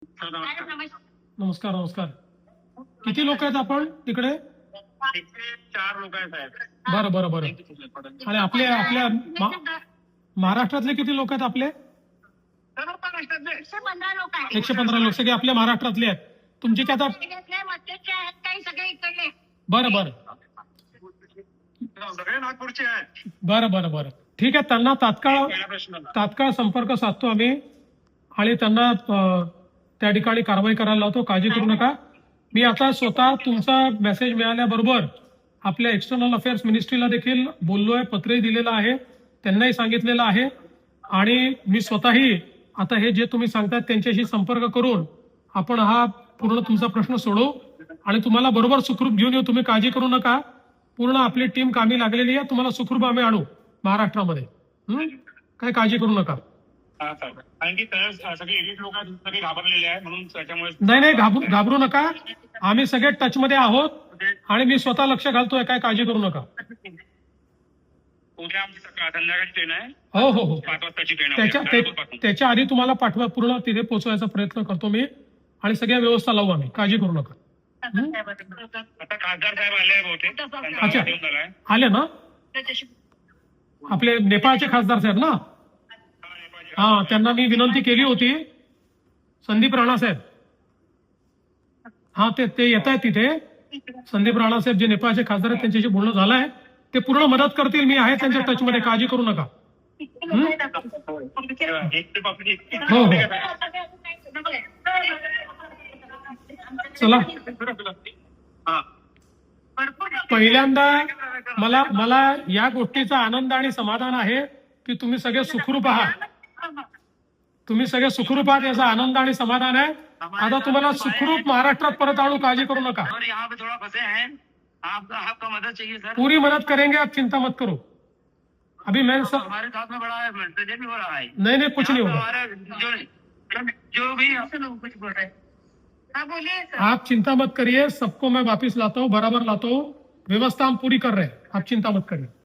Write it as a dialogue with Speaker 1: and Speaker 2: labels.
Speaker 1: नमस्कार नमस्कार. किती लोक आहेत आपण तिकडे?
Speaker 2: तिथे 4 लोक आहेत साहेब.
Speaker 1: बरं बरं बरं. आणि आपल्या महाराष्ट्रातले किती लोक आहेत आपले?
Speaker 2: सर्व महाराष्ट्रातले
Speaker 3: 115 लोक आहेत.
Speaker 1: 115 लोक सगळे आपल्या महाराष्ट्रातले आहेत. तुमची काय आता?
Speaker 3: मध्यचे आहेत काही सगळे इकडले.
Speaker 1: बरं बरं
Speaker 2: सगळे नागपूरचे आहेत.
Speaker 1: बरं बरं बरं ठीक आहे. त्यांना
Speaker 2: पहिला प्रश्न
Speaker 1: तात्काळ संपर्क साधतो आम्ही आणि त्यांना त्या ठिकाणी कारवाई करायला लावतो. काळजी करू नका. मी आता स्वतः तुमचा मेसेज मिळाल्याबरोबर आपल्या एक्सटर्नल अफेअर्स मिनिस्ट्रीला देखील बोललोय, पत्रही दिलेलं आहे, त्यांनाही सांगितलेलं आहे आणि मी स्वतःही आता हे जे तुम्ही सांगतात त्यांच्याशी संपर्क करून आपण हा पूर्ण तुमचा प्रश्न सोडवू आणि तुम्हाला बरोबर सुखरूप घेऊन येऊ. तुम्ही काळजी करू नका. पूर्ण आपली टीम कामी लागलेली आहे. तुम्हाला सुखरूप आम्ही आणू महाराष्ट्रामध्ये. काही काळजी करू नका.
Speaker 2: कारण की सगळे एलिट लोक सगळे घाबरलेले आहेत म्हणून त्याच्यामुळे
Speaker 1: नाही घाबरू नका. आम्ही सगळे टच मध्ये आहोत आणि मी स्वतः लक्ष घालतोय. काय काळजी करू नका.
Speaker 2: उद्या आमची संध्याकाळची ट्रेन आहे.
Speaker 1: हो हो हो.
Speaker 2: 5 वाजताची ट्रेन आहे.
Speaker 1: त्याच्या आधी तुम्हाला पाठवा. पूर्ण तिथे पोहोचवायचा प्रयत्न करतो मी आणि सगळ्या व्यवस्था लावू आम्ही. काळजी करू नका.
Speaker 2: आता खासदार साहेब आले बहुतेक.
Speaker 1: अच्छा आले ना? आपले नेपाळचे खासदार साहेब ना? हा, त्यांना मी विनंती केली होती. संदीप राणा साहेब, हा ते येत आहेत तिथे. संदीप राणा साहेब जे नेपाळचे खासदार आहेत त्यांच्याशी बोलणं झालंय. ते पूर्ण मदत करतील. मी आहे त्यांच्या टच मध्ये. काळजी करू नका. हो हो चला. पहिल्यांदा मला या गोष्टीचा आनंद आणि समाधान आहे की तुम्ही सगळे सुखरूप आहात. तुम्ही सगळे सुखरूप आहात याचा आनंद आणि समाधान आहे. आता तुम्हाला सुखरूप महाराष्ट्रात परत आणू. काळजी करू नका.
Speaker 2: आपका मदद चाहिए सर.
Speaker 1: पूरी मदद करेंगे. आप चिंता मत करो. अभी मैं सब
Speaker 2: हमारे साथ में बड़ा है, प्रेजेंट भी बड़ा है.
Speaker 1: नहीं कुछ नहीं होगा.
Speaker 2: जो भी
Speaker 3: कुछ बोल रहे हैं. हाँ बोलिए सर.
Speaker 1: आप चिंता मत करिए. सबको मैं वापिस लाता हूँ, बराबर लाता हूँ. व्यवस्था हम पूरी कर रहे हैं. आप चिंता मत करिए.